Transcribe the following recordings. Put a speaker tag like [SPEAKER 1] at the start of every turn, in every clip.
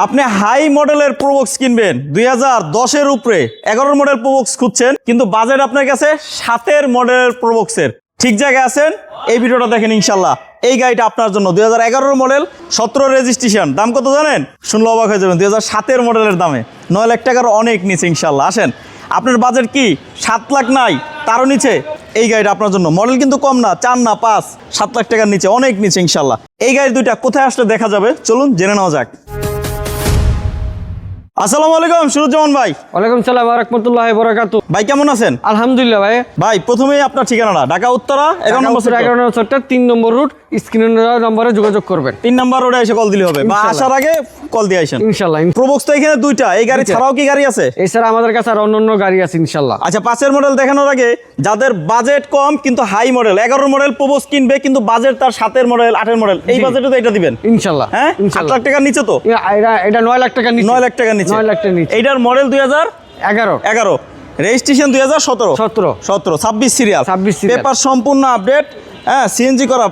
[SPEAKER 1] আপনি হাই মডেলের প্রোবক্স কিনবেন 2010 উপরে 11 মডেল প্রোবক্স খুঁজছেন, কিন্তু বাজেট আপনার কাছে 7 মডেলের প্রোবক্সের। ঠিক জায়গায় আছেন, এই ভিডিওটা দেখেন ইনশাল্লাহ। এই গাড়িটা আপনার জন্য 2011 মডেল 17 রেজিস্ট্রেশন। দাম কত জানেন? শুনলে অবাক হয়ে যাবেন, 2007 মডেলের দামে 9 লাখ টাকার অনেক নিচে ইনশাল্লাহ। আসেন, আপনার বাজেট কি 7 লাখ নাই তারও নিচে, এই গাড়িটা আপনার জন্য। মডেল কিন্তু কম না, 4 না 5, 7 লাখ টাকার নিচে, অনেক নিচে ইনশাল্লাহ। এই গাড়ি দুইটা কোথায় আসলে দেখা যাবে, চলুন জেনে নেওয়া যাক। আসসালামু আলাইকুম সুরুজ্জামান ভাই।
[SPEAKER 2] ওয়ালাইকুম সালাম ওয়া রাহমাতুল্লাহি ওয়া বারাকাতুহু।
[SPEAKER 1] ভাই কেমন আছেন?
[SPEAKER 2] আলহামদুলিল্লাহ ভাই।
[SPEAKER 1] ভাই প্রথমেই আপনার ঠিকানাটা ঢাকা উত্তরা 11 নম্বর সেক্টর,
[SPEAKER 2] 3 নম্বর রুট, স্ক্রিনে দেওয়া নম্বরে যোগাযোগ করবেন।
[SPEAKER 1] 3 নম্বর রোডে এসে কল দিলে হবে, বা আসার আগে কল দিয়ে আসেন
[SPEAKER 2] ইনশাআল্লাহ।
[SPEAKER 1] প্রোবক্স তো এখানে দুইটা, এই গাড়ি ছাড়াও কি গাড়ি আছে?
[SPEAKER 2] এছাড়া আমাদের কাছে আর অন্যান্য গাড়ি আছে ইনশাআল্লাহ।
[SPEAKER 1] আচ্ছা, 5 মডেল দেখানোর আগে যাদের বাজেট কম কিন্তু হাই মডেল 11 মডেল প্রোবক্স কিনবে, কিন্তু বাজেট তার 7 মডেল 8 মডেল, এই বাজেটে তো এটা দিবেন
[SPEAKER 2] ইনশাআল্লাহ।
[SPEAKER 1] হ্যাঁ, 8 লাখ টাকার নিচে তো
[SPEAKER 2] এটা 9 লাখ টাকা নিচে,
[SPEAKER 1] 9 লাখ টাকার নিচে।
[SPEAKER 2] 9 লাখ টাকা নিচে।
[SPEAKER 1] এইটার model 2011, registration 2017, 26 serial,
[SPEAKER 2] 26 serial.
[SPEAKER 1] Paper সম্পূর্ণ আপডেট। হ্যাঁ, সিএনজি করা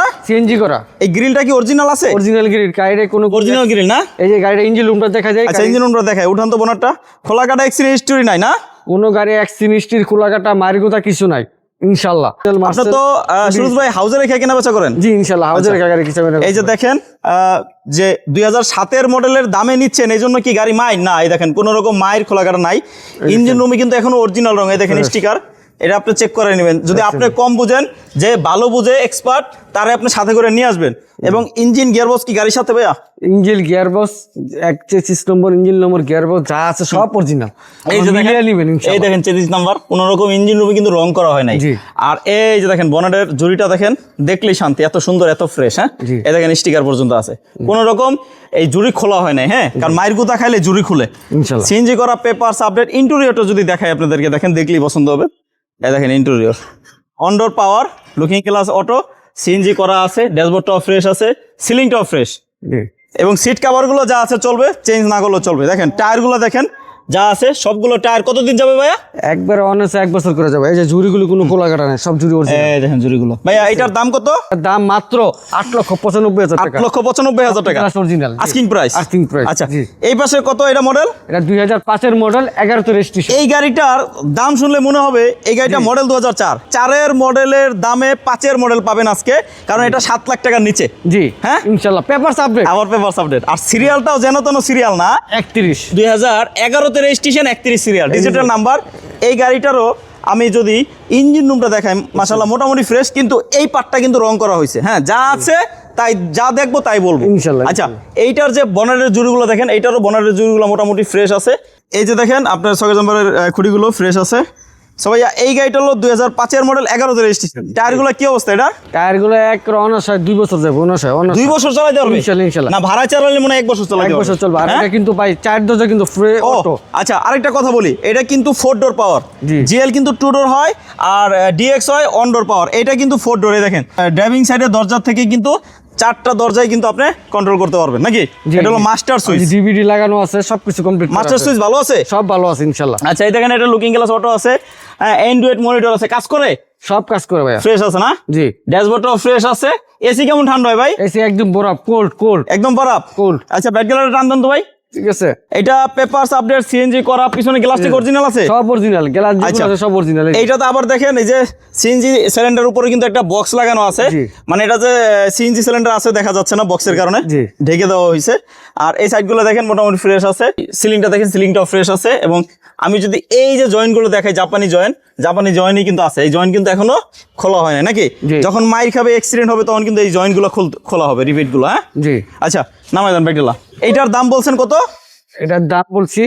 [SPEAKER 1] না?
[SPEAKER 2] সিএনজি করা।
[SPEAKER 1] এই গ্রিলটা কি অরিজিনাল আছে?
[SPEAKER 2] অরিজিনাল গ্রিল, গাড়ির কোনো
[SPEAKER 1] অরিজিনাল গ্রিল না?
[SPEAKER 2] এই যে গাড়ির ইঞ্জিন রুমটা দেখা যায়।
[SPEAKER 1] আচ্ছা, ইঞ্জিন রুমটা দেখায়, উঠান তো বোনারটা। খোলা কাটা অ্যাক্সিডেন্ট হিস্টরি নাই না?
[SPEAKER 2] কোনো গাড়ি অ্যাক্সিডেন্টের খোলাকাটা মারিগুতা কিছু নাই ইনশাআল্লাহ।
[SPEAKER 1] আপনি তো সুরজ ভাই হাউজে রেখে কেনা বেচা করেন?
[SPEAKER 2] জি ইনশাআল্লাহ, হাউজে রেখে গাড়ি কিছু
[SPEAKER 1] এই যে দেখেন, যে 2007 মডেলের দামে নিচ্ছেন, এই জন্য কি গাড়ি মাইর না? এই দেখেন কোনো রকম মায়ের খোলা কাটা নাই, ইঞ্জিন রুমে কিন্তু এখনো অরিজিনাল রং। এই দেখেন স্টিকার, এটা আপনি চেক করে নেবেন। যদি আপনি কম বুঝেন, যে ভালো বুঝে এক্সপার্ট, তারে আপনি সাথে করে নিয়ে আসবেন। এবং ইঞ্জিন গিয়ারবক্স কি গাড়ির সাথে ভাইয়া?
[SPEAKER 2] ইঞ্জিন গিয়ারবক্স, এক চেসিস নম্বর, ইঞ্জিন নম্বর, গিয়ারবক্স যা আছে সব অরিজিনাল।
[SPEAKER 1] এই যে দেখেন, এই দেখেন চেসিস নাম্বার, কোনো রকম ইঞ্জিন রুমে কিন্তু রং করা হয় নাই। আর এই যে দেখেন বনেটের জুড়িটা দেখেন, দেখলেই শান্তি, এত সুন্দর এত ফ্রেশ। হ্যাঁ, এই দেখেন স্টিকার পর্যন্ত আছে, কোনো রকম এই জুড়ি খোলা হয় নাই। হ্যাঁ, কারণ মায়ের গুতা খাইলে জুড়ি খুলে। সিএনজি করা, পেপারস আপডেট। ইন্টেরিয়রটা যদি দেখাই আপনাদেরকে, দেখেন দেখলেই পছন্দ হবে। এই দেখেন ইন্টেরিয়র, অনডোর পাওয়ার, লুকিং গ্লাস অটো, সিএনজি করা আছে, ড্যাশবোর্ডটাও ফ্রেশ আছে, সিলিংটাও ফ্রেশ, এবং সিট কভারগুলো যা আছে চলবে, চেঞ্জ না করলেও চলবে। দেখেন টায়ারগুলো দেখেন যা আছে সবগুলো টায়ার কতদিন যাবে ভাইয়া?
[SPEAKER 2] একবার অনার্সে 1 বছর করে যাবে। এই যে জুড়িগুলো কোনো খোলা কাটা নাই, সব জুড়ি অরিজিনাল।
[SPEAKER 1] এই দেখেন জুড়িগুলো। ভাইয়া এটার দাম কত?
[SPEAKER 2] দাম মাত্র 8,95,000 টাকা।
[SPEAKER 1] 8,95,000 টাকা
[SPEAKER 2] অরিজিনাল
[SPEAKER 1] আস্কিং প্রাইস।
[SPEAKER 2] আচ্ছা,
[SPEAKER 1] এই পাশে কত এটা মডেল?
[SPEAKER 2] এটা 2005 এর মডেল, 11 তে রেজিস্ট্রেশন।
[SPEAKER 1] এই গাড়িটার দাম শুনলে মনে হবে এই গাড়িটা মডেল 2004। 4 মডেলের দামে 5 মডেল পাবেন আজকে, কারণ এটা 7 লাখ টাকার নিচে।
[SPEAKER 2] জি
[SPEAKER 1] হ্যাঁ
[SPEAKER 2] ইনশাআল্লাহ। পেপারস আপডেট,
[SPEAKER 1] আবার পেপারস আপডেট। আর সিরিয়ালটাও যেন তেন সিরিয়াল না, 2011 তে রেজিস্ট্রেশন, 31 সিরিয়াল, ডিজিটাল নাম্বার। এই গাড়িটারও আমি যদি ইঞ্জিন রুমটা দেখাই, মাশাআল্লাহ মোটামুটি ফ্রেশ, কিন্তু এই পার্টটা কিন্তু রং করা হয়েছে। হ্যাঁ, যা আছে তাই, যা দেখবো তাই বলবো
[SPEAKER 2] ইনশাআল্লাহ।
[SPEAKER 1] আচ্ছা, এইটার যে বনারের জুড়িগুলো দেখেন, এইটারও বনারের জুড়িগুলো মোটামুটি ফ্রেশ আছে। এই যে দেখেন আপনার 6 নম্বরের খুঁড়িগুলো ফ্রেশ আছে। সবাই এই গাড়িটা হলো 2005 মডেল, 11 তে রেজিস্ট্রেশন। টায়ারগুলো কি অবস্থা? এটা
[SPEAKER 2] টায়ারগুলো এক অনার্স হয়, 2 বছর যাবে। অনার্স হয়,
[SPEAKER 1] 2 বছর চালাতে পারবে
[SPEAKER 2] ইনশাআল্লাহ।
[SPEAKER 1] না ভাড়া চালালে মনে হয় 1 বছর চালাতে
[SPEAKER 2] 1 বছর চলবে। আর এটা কিন্তু ভাই 4 দরজা কিন্তু ফ্রি অটো।
[SPEAKER 1] আচ্ছা, আরেকটা কথা বলি, এটা কিন্তু 4 ডোর পাওয়ার। জিএল কিন্তু 2 ডোর হয়, আর ডিএক্স হয় অন ডোর পাওয়ার। এটা কিন্তু 4 ডোর। দেখেন ড্রাইভিং সাইডের দরজা থেকে কিন্তু 4টা দরজায় কিন্তু আপনি কন্ট্রোল করতে পারবেন নাকি? এটা হলো মাস্টার সুইচ,
[SPEAKER 2] ডিভিডি লাগানো আছে, সবকিছু কমপ্লিট।
[SPEAKER 1] মাস্টার সুইচ ভালো আছে,
[SPEAKER 2] সব ভালো আছে ইনশাআল্লাহ।
[SPEAKER 1] আচ্ছা, এই দেখেন এটা লুকিং গ্লাস অটো আছে, অ্যান্ড্রয়েড মনিটর আছে, কাজ করে,
[SPEAKER 2] সব কাজ করে ভাই,
[SPEAKER 1] ফ্রেশ আছে না?
[SPEAKER 2] জি।
[SPEAKER 1] ড্যাশবোর্ডটাও ফ্রেশ আছে। এসি কেমন ঠান্ডা হয় ভাই?
[SPEAKER 2] এসি একদম বরফ, কোল্ড
[SPEAKER 1] একদম বরফ,
[SPEAKER 2] কোল্ড।
[SPEAKER 1] আচ্ছা, ব্যাক গ্যালারি টান দেন তো ভাই।
[SPEAKER 2] ঠিক আছে,
[SPEAKER 1] এটা পেপারস আপডেট, সিএনজি করা, পিছনে গ্লাসটি অরিজিনাল আছে,
[SPEAKER 2] সব অরিজিনাল। গ্লাস যেগুলো আছে সব অরিজিনাল।
[SPEAKER 1] এইটাতে আবার দেখেন এই যে সিএনজি সিলিন্ডারের উপরে কিন্তু একটা বক্স লাগানো আছে, মানে এটা যে সিএনজি সিলিন্ডার আছে দেখা যাচ্ছে না বক্সের কারণে, ঢেকে দেওয়া হয়েছে। আর এই সাইডগুলো দেখেন মোটামুটি ফ্রেশ আছে। সিলিংটা দেখেন, সিলিংটাও ফ্রেশ আছে। এবং আমি যদি এই যে জয়েন্টগুলো দেখাই, জাপানি জয়েন্টই কিন্তু আছে। এই জয়েন্ট কিন্তু এখনো খোলা হয় না নাকি? যখন মাইর খাবে, অ্যাক্সিডেন্ট হবে, তখন কিন্তু এই জয়েন্টগুলো খোলা হবে, রিপিটগুলো। হ্যাঁ
[SPEAKER 2] জি।
[SPEAKER 1] আচ্ছা, নামাই দেন ব্যাগডেলা। এইটার দাম বলছেন কত?
[SPEAKER 2] এটার দাম বলছি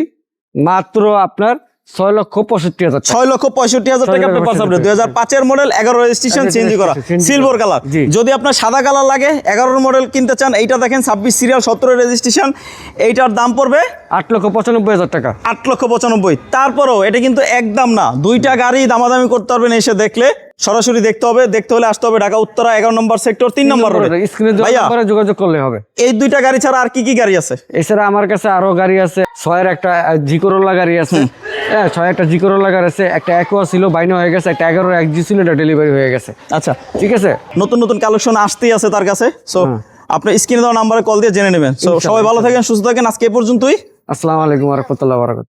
[SPEAKER 2] মাত্র আপনার 6,65,000 টাকা।
[SPEAKER 1] 6,65,000 টাকা papers update. 2005 model, 11 registration, CNG করা, সিলভার কালার। যদি আপনার সাদা কালার লাগে, 11 মডেল কিনতে চান, এইটা দেখেন 26 সিরিয়াল, 17 রেজিস্ট্রেশন। এইটার দাম পড়বে
[SPEAKER 2] 8,95,000 টাকা।
[SPEAKER 1] 8,95,000। তারপরও এটা কিন্তু একদম না, দুইটা গাড়ি দামাদামি করতে পারবেন এসে দেখলে। সরাসরি দেখতে হবে, দেখতে হলে আসতে হবে ঢাকা উত্তরা 11 নম্বর সেক্টর, 3 নম্বর রোডে।
[SPEAKER 2] স্ক্রিনে দেওয়া যোগাযোগ করলে হবে।
[SPEAKER 1] এই দুইটা গাড়ি ছাড়া আর কি কি গাড়ি আছে?
[SPEAKER 2] এছাড়া আমার কাছে আরো গাড়ি আছে। 6 এর একটা জিকোরোলা গাড়ি আছে, হ্যাঁ 6 একটা জিকোরোলা গাড়ি আছে। একটা অ্যাকোয়া ছিল, বাইনো হয়ে গেছে। একটা 11 একজি ছিল, এটা ডেলিভারি হয়ে গেছে।
[SPEAKER 1] আচ্ছা,
[SPEAKER 2] ঠিক আছে।
[SPEAKER 1] নতুন নতুন কালেকশন আসতেই আছে তার কাছে। সো আপনার স্ক্রিনে দেওয়া নাম্বারে কল দিয়ে জেনে নেবেন। সো সবাই ভালো থাকেন, সুস্থ থাকেন, আজকে এ পর্যন্তই।
[SPEAKER 2] আসসালামু আলাইকুম ওয়া রাহমাতুল্লাহি ওয়া বারাকাতুহু।